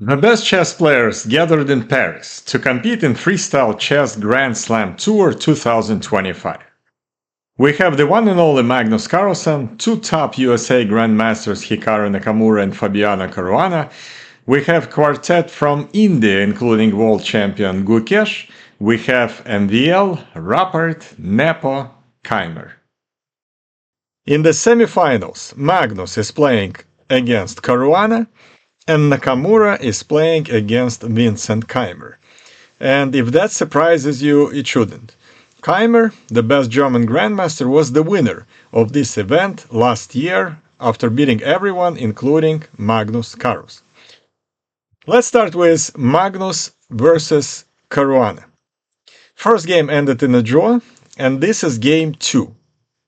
The best chess players gathered in Paris to compete in Freestyle Chess Grand Slam Tour 2025. We have the one and only Magnus Carlsen, two top USA Grandmasters Hikaru Nakamura and Fabiano Caruana. We have quartet from India, including world champion Gukesh. We have MVL, Rappert, Nepo, Keimer. In the semifinals, Magnus is playing against Caruana, and Nakamura is playing against Vincent Keimer. And if that surprises you, it shouldn't. Keimer, the best German Grandmaster, was the winner of this event last year after beating everyone, including Magnus Carlsen. Let's start with Magnus versus Caruana. First game ended in a draw, and this is game 2.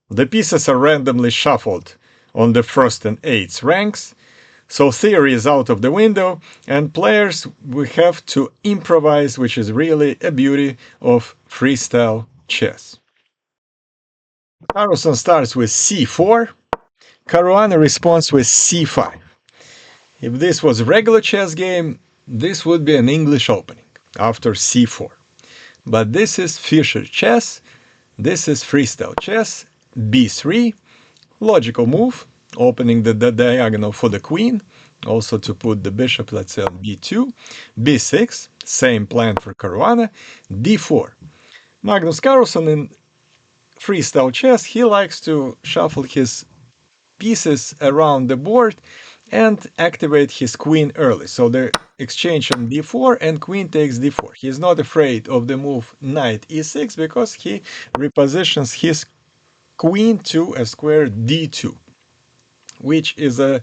The pieces are randomly shuffled on the first and eighth ranks, so theory is out of the window, and players will have to improvise, which is really a beauty of freestyle chess. Carlsen starts with c4, Caruana responds with c5. If this was a regular chess game, this would be an English opening after c4. But this is Fischer chess, this is freestyle chess, b3, logical move, opening the diagonal for the queen, also to put the bishop, let's say, on b2, b6, same plan for Caruana, d4. Magnus Carlsen in freestyle chess, he likes to shuffle his pieces around the board and activate his queen early. So the exchange on d4 and queen takes d4. He's not afraid of the move knight e6 because he repositions his queen to a square d2, which is a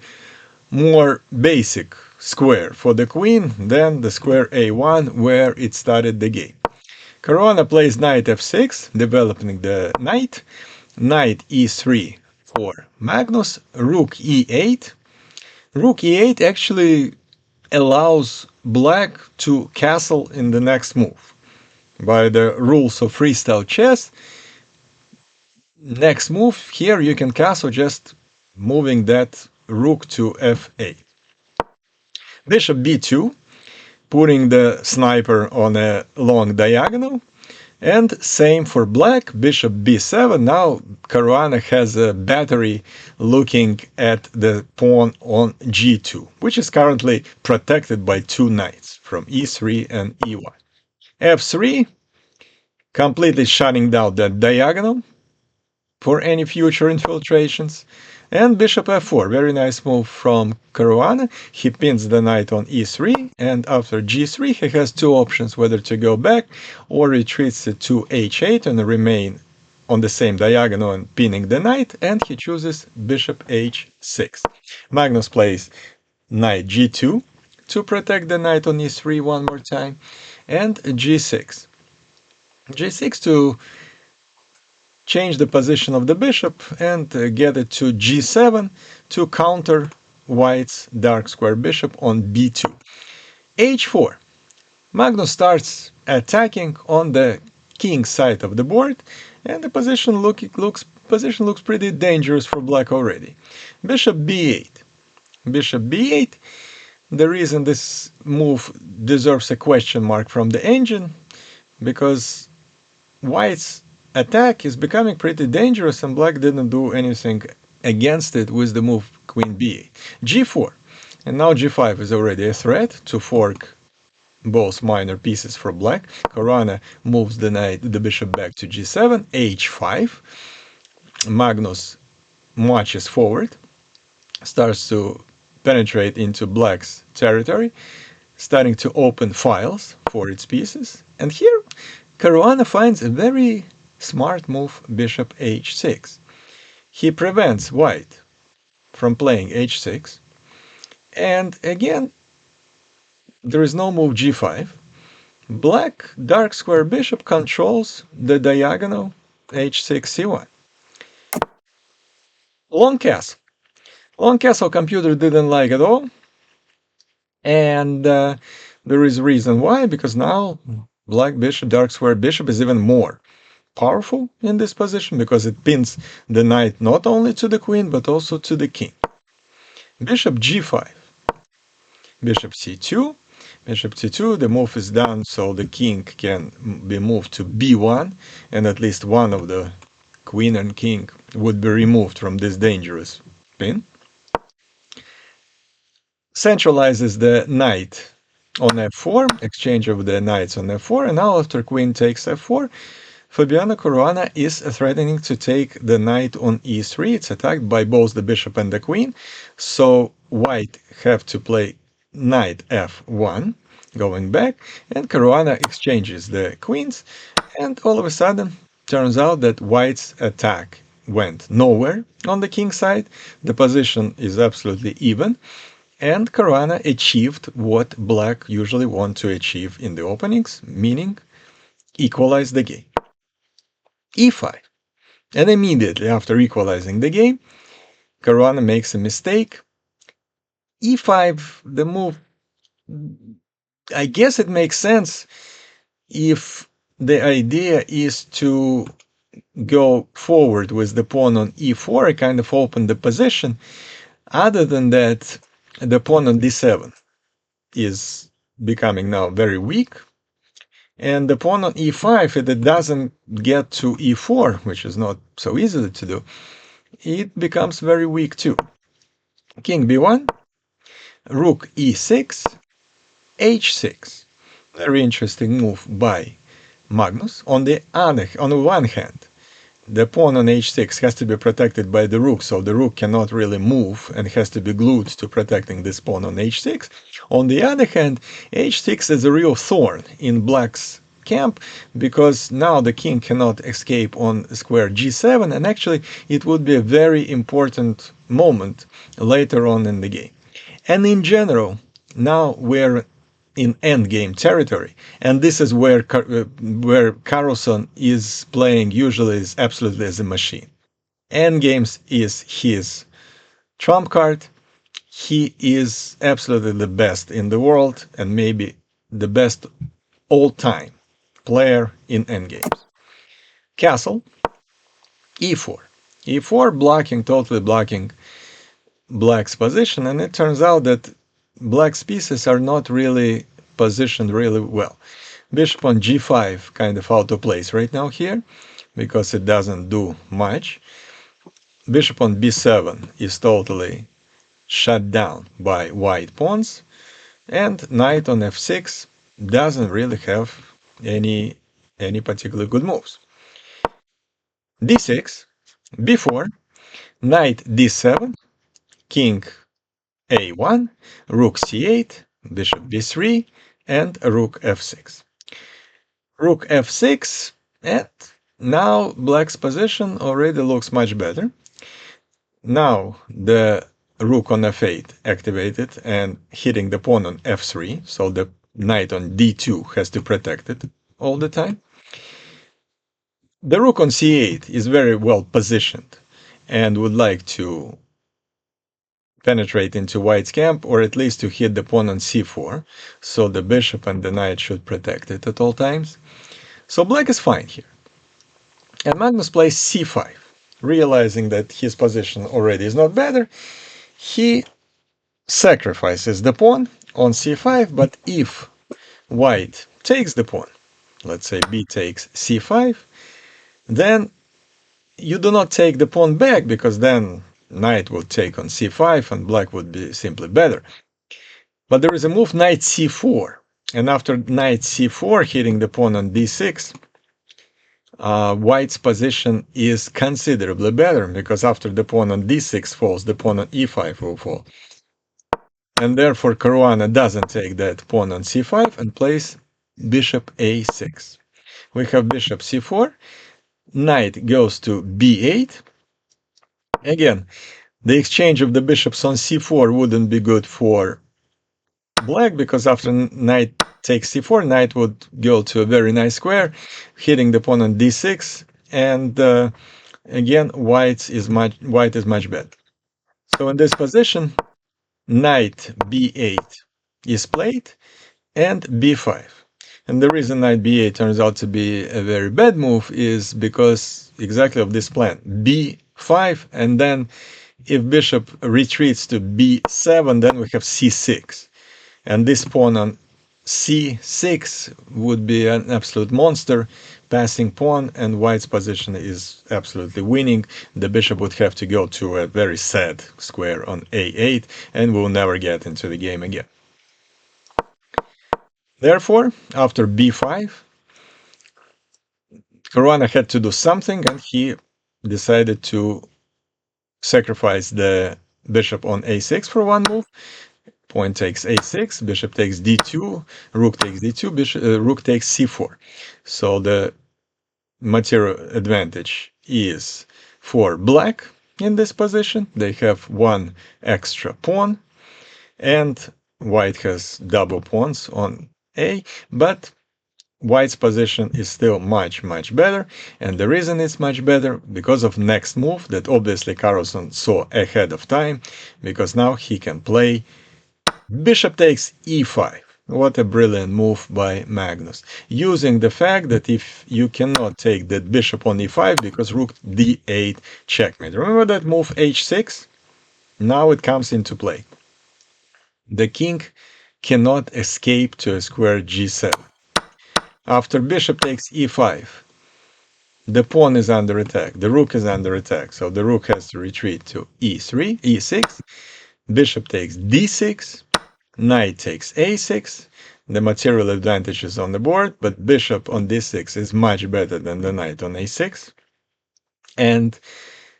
more basic square for the queen than the square a1 where it started the game. Caruana plays knight f6, developing the knight, knight e3 for Magnus, rook e8. Rook e8 actually allows black to castle in the next move. By the rules of freestyle chess, next move here you can castle just moving that rook to f8. Bishop b2, putting the sniper on a long diagonal. And same for black, bishop b7. Now Caruana has a battery looking at the pawn on g2, which is currently protected by two knights from e3 and e1. f3, completely shutting down that diagonal for any future infiltrations. And bishop f4, very nice move from Caruana. He pins the knight on e3, and after g3 he has two options, whether to go back or retreats it to h8 and remain on the same diagonal and pinning the knight, and he chooses bishop h6. Magnus plays knight g2 to protect the knight on e3 one more time, and g6. g6 to change the position of the bishop and get it to g7 to counter white's dark square bishop on b2. h4. Magnus starts attacking on the king side of the board, and the position looks pretty dangerous for black already. Bishop b8. Bishop b8. The reason this move deserves a question mark from the engine, because white's attack is becoming pretty dangerous and black didn't do anything against it with the move queen b8. g4. And now g5 is already a threat to fork both minor pieces for black. Caruana moves the bishop back to g7, h5. Magnus marches forward, starts to penetrate into black's territory, starting to open files for its pieces. And here Caruana finds a very smart move, bishop h6. He prevents white from playing h6, and again there is no move g5. Black dark square bishop controls the diagonal h6 c1. Long castle. Long castle computer didn't like at all, and there is a reason why, because now black bishop dark square bishop is even more powerful in this position because it pins the knight not only to the queen but also to the king. Bishop g5. bishop c2. Bishop c2, the move is done, so the king can be moved to b1, and at least one of the queen and king would be removed from this dangerous pin. Centralizes the knight on f4, exchange of the knights on f4, and now after queen takes f4, Fabiano Caruana is threatening to take the knight on e3. It's attacked by both the bishop and the queen, so white have to play knight f1, going back, and Caruana exchanges the queens, and all of a sudden, turns out that white's attack went nowhere on the king side. The position is absolutely even, and Caruana achieved what black usually want to achieve in the openings, meaning equalize the game. e5. And immediately after equalizing the game, Caruana makes a mistake. e5, the move, I guess it makes sense if the idea is to go forward with the pawn on e4, I kind of open the position. Other than that, the pawn on d7 is becoming now very weak. And the pawn on e5, if it doesn't get to e4, which is not so easy to do, it becomes very weak too. King b1, rook e6, h6. Very interesting move by Magnus. On the one hand, the pawn on h6 has to be protected by the rook, so the rook cannot really move and has to be glued to protecting this pawn on h6. On the other hand, h6 is a real thorn in black's camp, because now the king cannot escape on square g7, and actually it would be a very important moment later on in the game. And in general, now we're in endgame territory, and this is where Carlsen is playing usually is absolutely as a machine. Endgames is his trump card. He is absolutely the best in the world, and maybe the best all-time player in endgames. Castle, e4. e4 blocking, totally blocking black's position, and it turns out that black's pieces are not really positioned really well. Bishop on g5 kind of out of place right now here, because it doesn't do much. Bishop on b7 is totally shut down by white pawns, and knight on f6 doesn't really have any particularly good moves. d6, b4, knight d7, king a1, rook c8, bishop b3, and rook f6. Rook f6, and now black's position already looks much better. Now the rook on f8 activated and hitting the pawn on f3, so the knight on d2 has to protect it all the time. The rook on c8 is very well positioned and would like to penetrate into white's camp, or at least to hit the pawn on c4, so the bishop and the knight should protect it at all times. So black is fine here. And Magnus plays c5, realizing that his position already is not better. He sacrifices the pawn on c5, but if white takes the pawn, let's say b takes c5, then you do not take the pawn back, because then knight will take on c5 and black would be simply better. But there is a move knight c4, and after knight c4 hitting the pawn on d6, white's position is considerably better, because after the pawn on d6 falls, the pawn on e5 will fall. And therefore Caruana doesn't take that pawn on c5 and plays bishop a6. We have bishop c4, knight goes to b8. Again, the exchange of the bishops on c4 wouldn't be good for black, because after knight takes c4, knight would go to a very nice square, hitting the pawn on d6, and again, white is much better. So in this position, knight b8 is played, and b5. And the reason knight b8 turns out to be a very bad move is because exactly of this plan. b5, and then if bishop retreats to b7, then we have c6. And this pawn on c6 would be an absolute monster, passing pawn, and white's position is absolutely winning. The bishop would have to go to a very sad square on a8 and will never get into the game again. Therefore, after b5, Caruana had to do something, and he decided to sacrifice the bishop on a6 for one move. Pawn takes a6, bishop takes d2, rook takes d2, rook takes c4. So the material advantage is for black in this position. They have one extra pawn, and white has double pawns on a, but white's position is still much better, and the reason it's much better because of next move that obviously Carlsen saw ahead of time, because now he can play bishop takes e5. What a brilliant move by Magnus, using the fact that if you cannot take that bishop on e5 because rook d8 checkmate. Remember that move h6? Now it comes into play. The king cannot escape to a square g7. After bishop takes e5, the pawn is under attack, the rook is under attack, so the rook has to retreat to e3, e6, bishop takes d6, knight takes a6, the material advantage is on the board, but bishop on d6 is much better than the knight on a6, and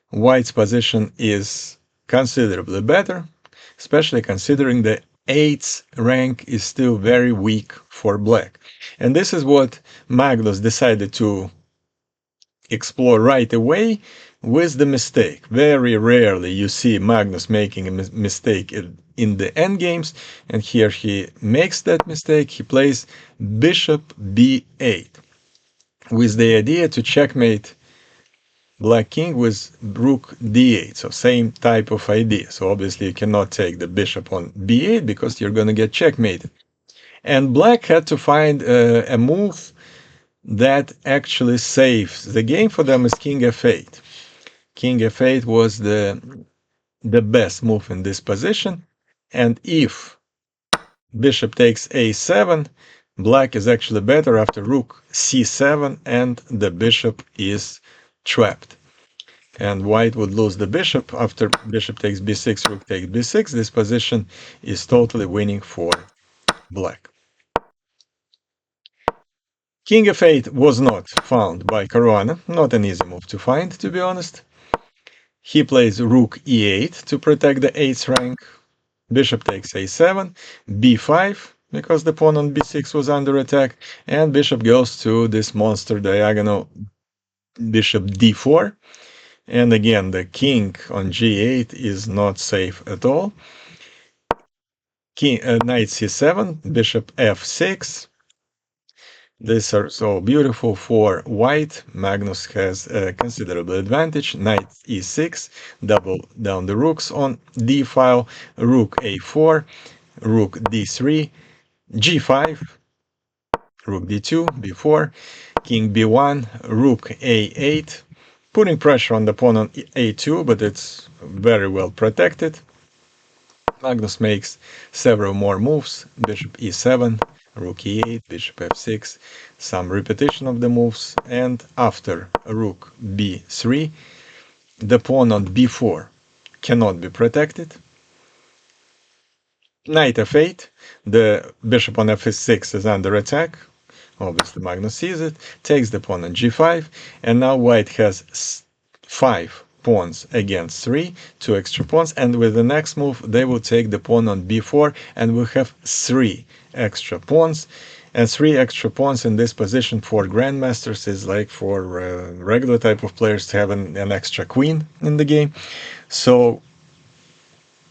white's position is considerably better, especially considering the 8th rank is still very weak for black. And this is what Magnus decided to explore right away with the mistake. Very rarely you see Magnus making a mistake in the endgames, and here he makes that mistake. He plays bishop b8 with the idea to checkmate black king with rook d8, so same type of idea. So obviously you cannot take the bishop on b8 because you're going to get checkmated. And black had to find a move that actually saves the game for them is king f8. King f8 was the best move in this position, and if bishop takes a7, black is actually better after rook c7, and the bishop is trapped. And white would lose the bishop after bishop takes b6, rook takes b6. This position is totally winning for black. King f8 was not found by Caruana, not an easy move to find, to be honest. He plays rook e8 to protect the 8th rank, bishop takes a7, b5, because the pawn on b6 was under attack, and bishop goes to this monster diagonal, bishop d4. And again, the king on g8 is not safe at all. Knight c7, bishop f6. These are so beautiful for white. Magnus has a considerable advantage. Knight e6, double down the rooks on d file, rook a4, rook d3, g5, rook d2, b4, king b1, rook a8, putting pressure on the pawn on a2, but it's very well protected. Magnus makes several more moves, bishop e7, rook e8, bishop f6, some repetition of the moves, and after rook b3, the pawn on b4 cannot be protected. Knight f8, the bishop on f6 is under attack. Obviously Magnus sees it, takes the pawn on g5, and now white has 5 pawns against 3, 2 extra pawns, and with the next move they will take the pawn on b4, and we'll have 3 extra pawns. And 3 extra pawns in this position for Grandmasters is like for regular type of players to have an extra queen in the game. So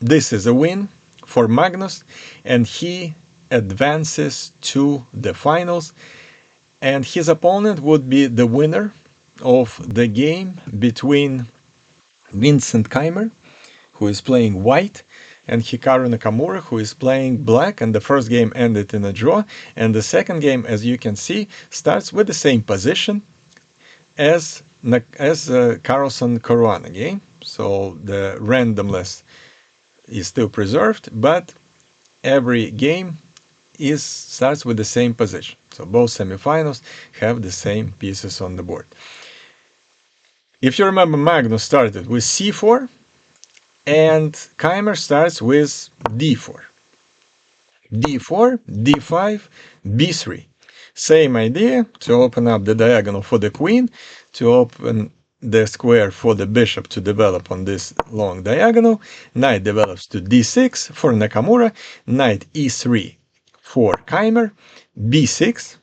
this is a win for Magnus, and he advances to the finals, and his opponent would be the winner of the game between Vincent Keimer, who is playing white, and Hikaru Nakamura, who is playing black. And the first game ended in a draw, and the second game, as you can see, starts with the same position as Carlsen Caruana game. So the randomness is still preserved, but every game starts with the same position. So both semifinals have the same pieces on the board. If you remember, Magnus started with c4, and Keimer starts with d4. d4, d5, b3. Same idea, to open up the diagonal for the queen, to open the square for the bishop to develop on this long diagonal. Knight develops to d6 for Nakamura, knight e3 for Keimer, b6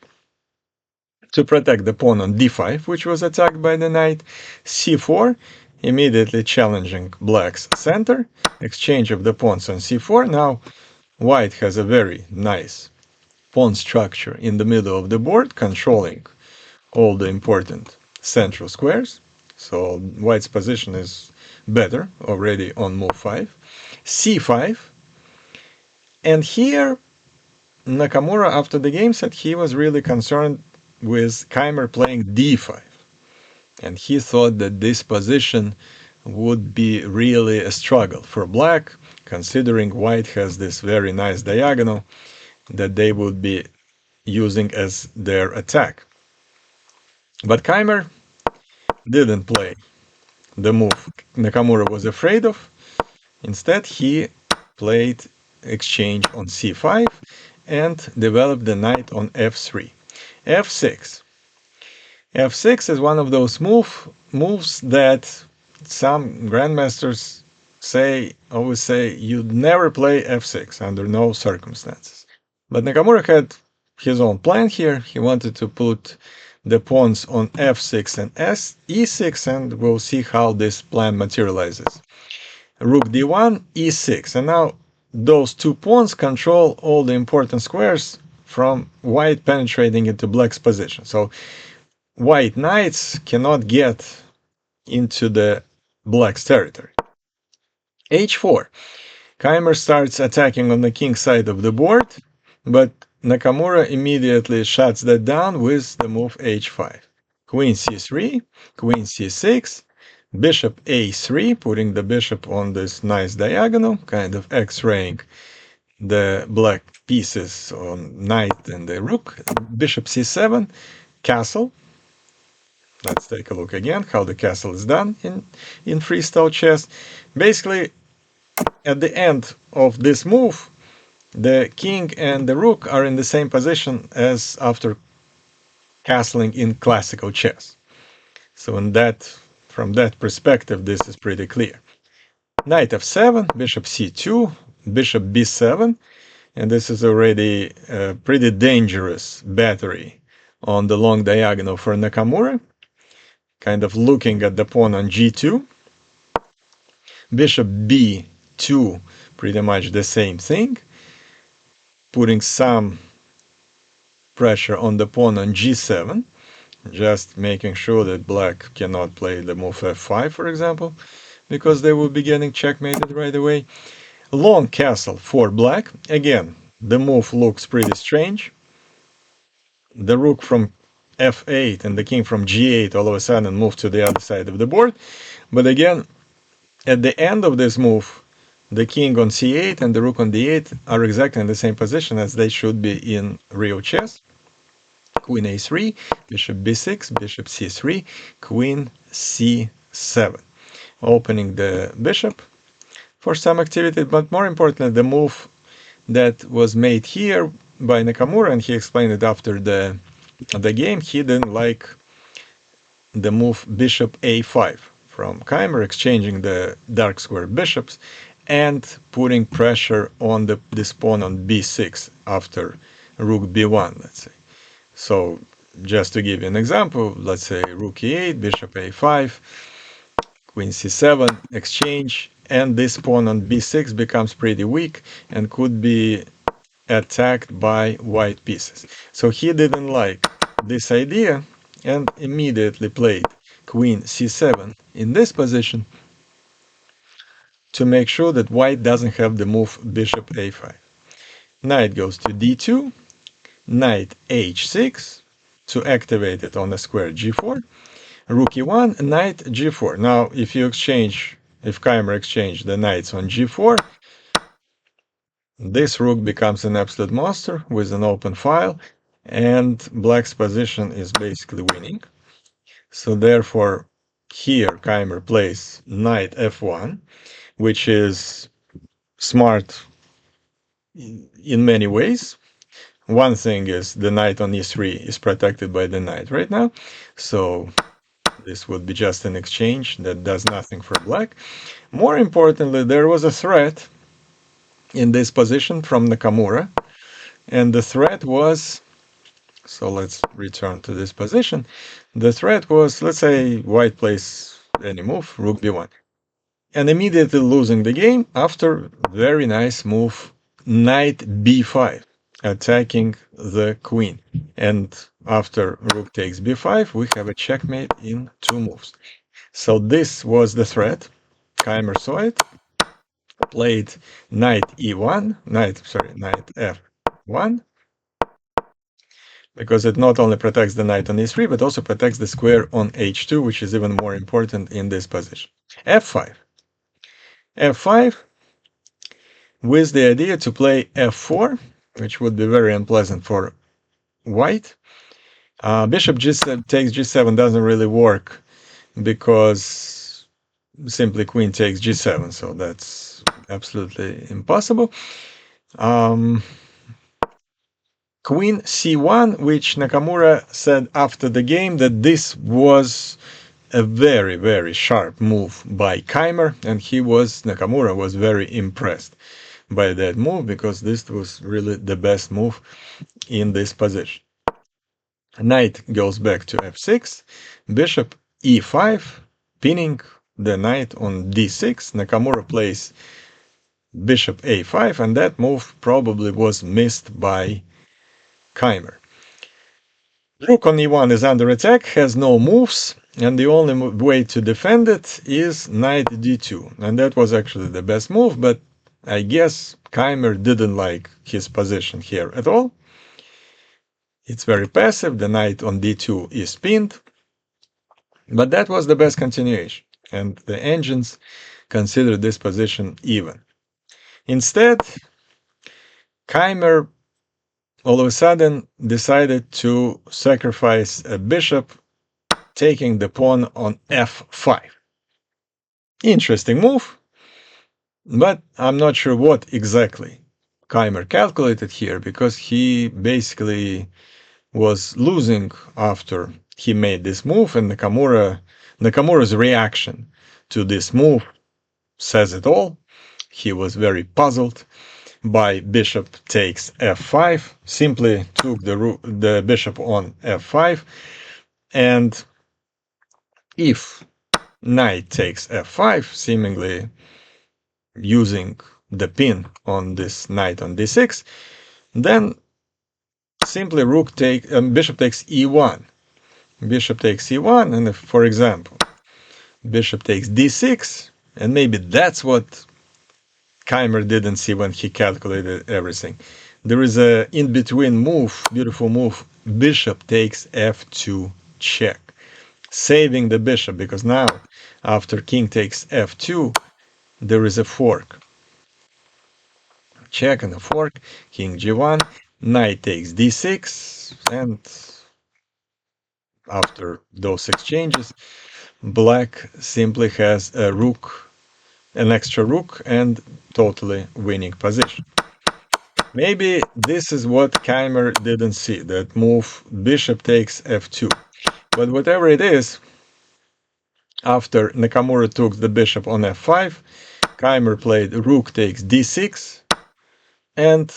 to protect the pawn on d5, which was attacked by the knight, c4, immediately challenging black's center, exchange of the pawns on c4. Now white has a very nice pawn structure in the middle of the board, controlling all the important central squares. So white's position is better already on move 5. c5. And here Nakamura, after the game, said he was really concerned with Keimer playing d5. And he thought that this position would be really a struggle for black, considering white has this very nice diagonal that they would be using as their attack. But Keimer didn't play the move Nakamura was afraid of. Instead, he played exchange on c5 and developed the knight on f3. f6. f6 is one of those moves that some grandmasters always say you'd never play f6 under no circumstances. But Nakamura had his own plan here. He wanted to put the pawns on f6 and e6, and we'll see how this plan materializes. Rook d1, e6, and now those two pawns control all the important squares from white penetrating into black's position. So white knights cannot get into the black's territory. h4. Keimer starts attacking on the king side of the board, but Nakamura immediately shuts that down with the move h5. Queen c3, queen c6, bishop a3, putting the bishop on this nice diagonal, kind of x-raying the black pieces on knight and the rook. Bishop c7, castle. Let's take a look again how the castle is done in freestyle chess. Basically, at the end of this move, the king and the rook are in the same position as after castling in classical chess. So from that perspective, this is pretty clear. Knight f7, bishop c2, bishop b7, and this is already a pretty dangerous battery on the long diagonal for Nakamura, kind of looking at the pawn on g2. Bishop b2, pretty much the same thing, putting some pressure on the pawn on g7, just making sure that black cannot play the move f5, for example, because they will be getting checkmated right away. Long castle for black. Again, the move looks pretty strange. The rook from f8 and the king from g8 all of a sudden move to the other side of the board. But again, at the end of this move, the king on c8 and the rook on d8 are exactly in the same position as they should be in real chess. Queen a3, bishop b6, bishop c3, queen c7. Opening the bishop for some activity, but more importantly, the move that was made here by Nakamura, and he explained it after the game, he didn't like the move bishop a5 from Keimer, exchanging the dark square bishops and putting pressure on this pawn on b6 after rook b1, let's say. So just to give you an example, let's say rook e8, bishop a5, queen c7, exchange, and this pawn on b6 becomes pretty weak and could be attacked by white pieces. So he didn't like this idea and immediately played queen c7 in this position to make sure that white doesn't have the move bishop a5. Knight goes to d2, knight h6 to activate it on a square g4, rook e1, knight g4. Now, if Keimer exchange the knights on g4, this rook becomes an absolute monster with an open file, and black's position is basically winning. So therefore, here Keimer plays knight f1, which is smart in many ways. One thing is the knight on e3 is protected by the knight right now, so this would be just an exchange that does nothing for black. More importantly, there was a threat in this position from Nakamura, and the threat was, so let's return to this position. The threat was, let's say white plays any move, rook b1, and immediately losing the game after very nice move, knight b5, attacking the queen. And after rook takes b5, we have a checkmate in 2 moves. So this was the threat. Keimer saw it, played knight e1, knight f1, because it not only protects the knight on e3, but also protects the square on h2, which is even more important in this position. f5. f5, with the idea to play f4, which would be very unpleasant for white. Bishop g7 takes g7 doesn't really work because simply queen takes g7, so that's absolutely impossible. Queen c1, which Nakamura said after the game that this was a very, very sharp move by Keimer, and Nakamura was very impressed by that move because this was really the best move in this position. Knight goes back to f6, bishop e5, pinning the knight on d6. Nakamura plays bishop a5, and that move probably was missed by Keimer. Rook on e1 is under attack, has no moves, and the only way to defend it is knight d2. And that was actually the best move, but I guess Keimer didn't like his position here at all. It's very passive, the knight on d2 is pinned, but that was the best continuation, and the engines consider this position even. Instead, Keimer all of a sudden decided to sacrifice a bishop, taking the pawn on f5. Interesting move, but I'm not sure what exactly Keimer calculated here, because he basically was losing after he made this move, and Nakamura's reaction to this move says it all. He was very puzzled by bishop takes f5, simply took the bishop on f5, and if knight takes f5, seemingly using the pin on this knight on d6, then simply bishop takes e1. Bishop takes e1, and if, for example, bishop takes d6, and maybe that's what Keimer didn't see when he calculated everything. There is a in-between move, beautiful move, bishop takes f2 check, saving the bishop, because now, after king takes f2, there is a fork. Check and a fork, king g1, knight takes d6, and after those exchanges, black simply has a rook, an extra rook, and totally winning position. Maybe this is what Keimer didn't see, that move bishop takes f2. But whatever it is, after Nakamura took the bishop on f5, Keimer played rook takes d6, and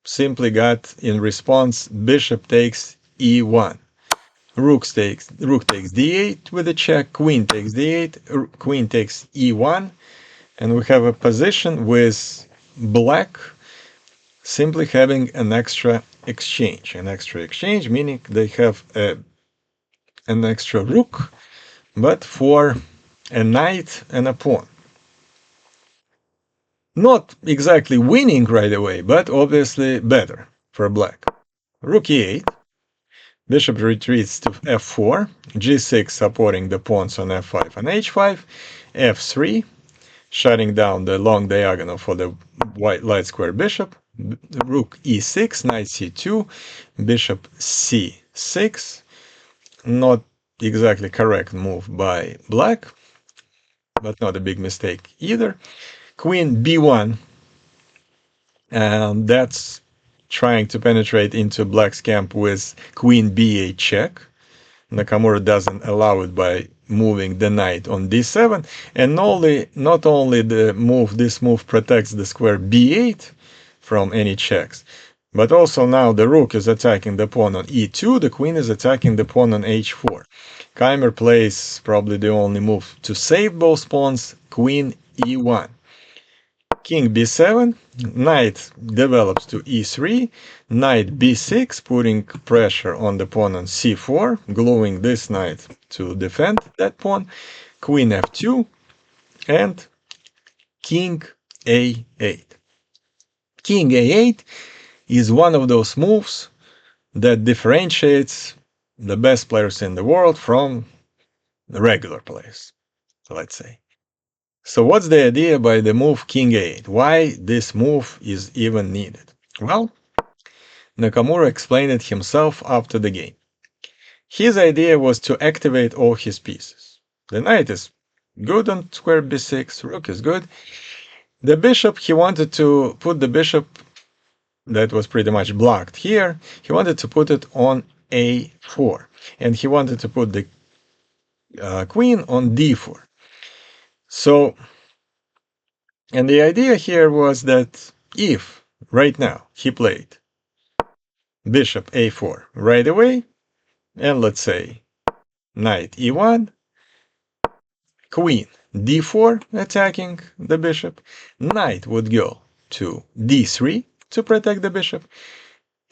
simply got in response bishop takes e1. Rook takes d8 with a check, queen takes d8, queen takes e1, and we have a position with black simply having an extra exchange. An extra exchange meaning they have an extra rook, but for a knight and a pawn. Not exactly winning right away, but obviously better for black. Rook e8, bishop retreats to f4, g6 supporting the pawns on f5 and h5, f3, shutting down the long diagonal for the white light square bishop, rook e6, knight c2, bishop c6. Not exactly correct move by black, but not a big mistake either. Queen b1, and that's trying to penetrate into black's camp with queen b8 check. Nakamura doesn't allow it by moving the knight on d7, and not only this move protects the square b8 from any checks, but also now the rook is attacking the pawn on e2, the queen is attacking the pawn on h4. Keimer plays probably the only move to save both pawns, queen e1. King b7, knight develops to e3, knight b6, putting pressure on the pawn on c4, gluing this knight to defend that pawn, queen f2, and king a8. King a8 is one of those moves that differentiates the best players in the world from the regular players, let's say. So what's the idea by the move king a8? Why this move is even needed? Well, Nakamura explained it himself after the game. His idea was to activate all his pieces. The knight is good on square b6, rook is good. The bishop, he wanted to put the bishop that was pretty much blocked here, he wanted to put it on a4. And he wanted to put the queen on d4. So, and the idea here was that if right now he played bishop a4 right away, and let's say knight e1, queen d4 attacking the bishop, knight would go to d3 to protect the bishop,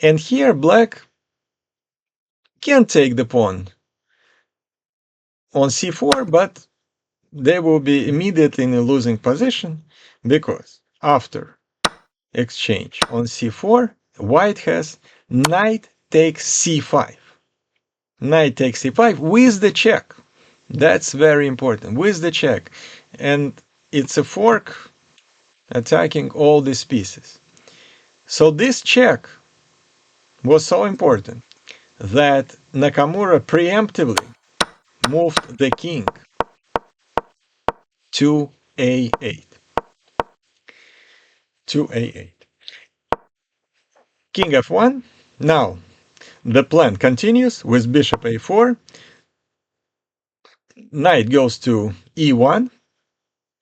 and here black can take the pawn on c4, but they will be immediately in a losing position because after exchange on c4, white has knight takes c5. Knight takes c5 with the check. That's very important, with the check. And it's a fork attacking all these pieces. So this check was so important that Nakamura preemptively moved the king to a8. To a8. King f1. Now, the plan continues with bishop a4. Knight goes to e1.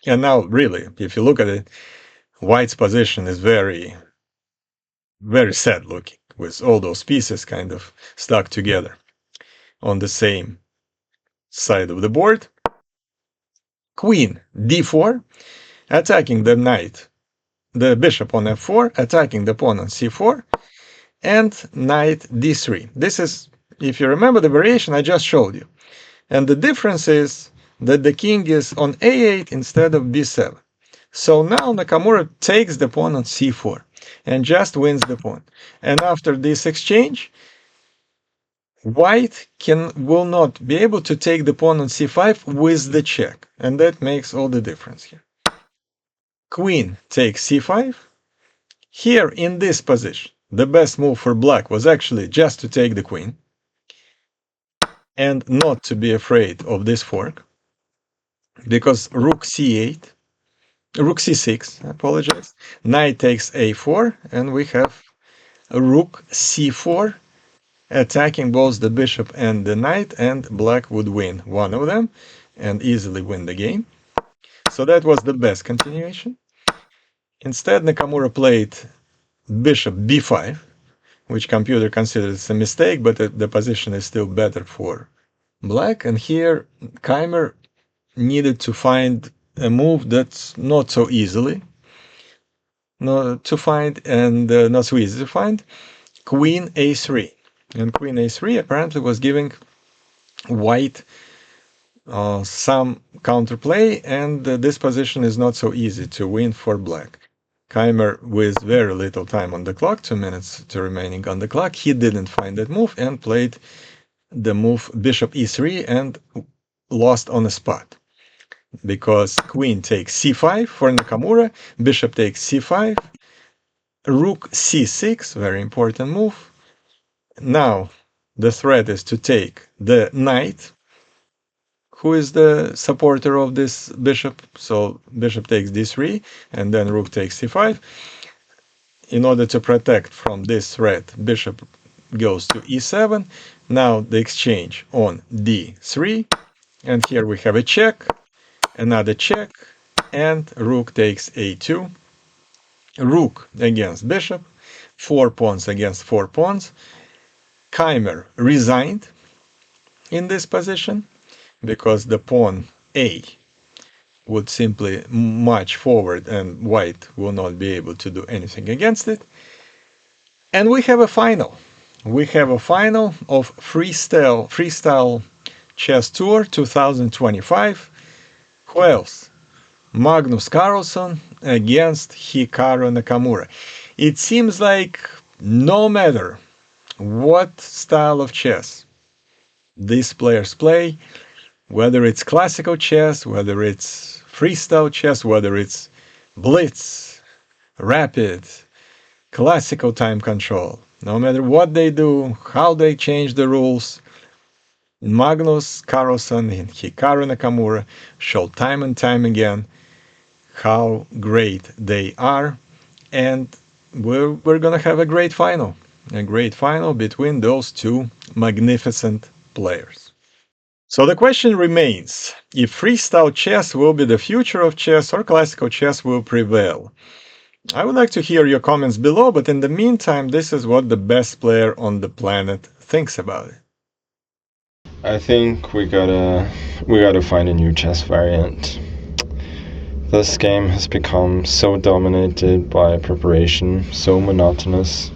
And now, really, if you look at it, white's position is very, very sad looking, with all those pieces kind of stuck together on the same side of the board. Queen d4, attacking the knight, the bishop on f4, attacking the pawn on c4, and knight d3. This is, if you remember the variation I just showed you. And the difference is that the king is on a8 instead of b7. So now Nakamura takes the pawn on c4 and just wins the pawn. And after this exchange, white will not be able to take the pawn on c5 with the check. And that makes all the difference here. Queen takes c5. Here in this position, the best move for black was actually just to take the queen and not to be afraid of this fork, because rook c8, rook c6, I apologize, knight takes a4, and we have a rook c4 attacking both the bishop and the knight, and black would win one of them and easily win the game. So that was the best continuation. Instead, Nakamura played bishop b5, which computer considers a mistake, but the position is still better for black. And here, Keimer needed to find a move that's not so easily to find, and not so easy to find. Queen a3. And queen a3 apparently was giving white some counterplay, and this position is not so easy to win for black. Keimer, with very little time on the clock, 2 minutes to remaining on the clock, he didn't find that move and played the move bishop e3 and lost on the spot. Because queen takes c5 for Nakamura, bishop takes c5, rook c6, very important move. Now the threat is to take the knight, who is the supporter of this bishop. So bishop takes d3, and then rook takes c5. In order to protect from this threat, bishop goes to e7. Now the exchange on d3, and here we have a check, another check, and rook takes a2. Rook against bishop, 4 pawns against 4 pawns. Keimer resigned in this position because the pawn a would simply march forward and white will not be able to do anything against it. And we have a final. We have a final of Freestyle Chess Tour 2025. Who else? Magnus Carlsen against Hikaru Nakamura. It seems like no matter what style of chess these players play, whether it's classical chess, whether it's freestyle chess, whether it's blitz, rapid, classical time control, no matter what they do, how they change the rules, Magnus Carlsen and Hikaru Nakamura show time and time again how great they are, and we're going to have a great final between those two magnificent players. So the question remains, if freestyle chess will be the future of chess or classical chess will prevail. I would like to hear your comments below, but in the meantime, this is what the best player on the planet thinks about it. I think we gotta find a new chess variant. This game has become so dominated by preparation, so monotonous.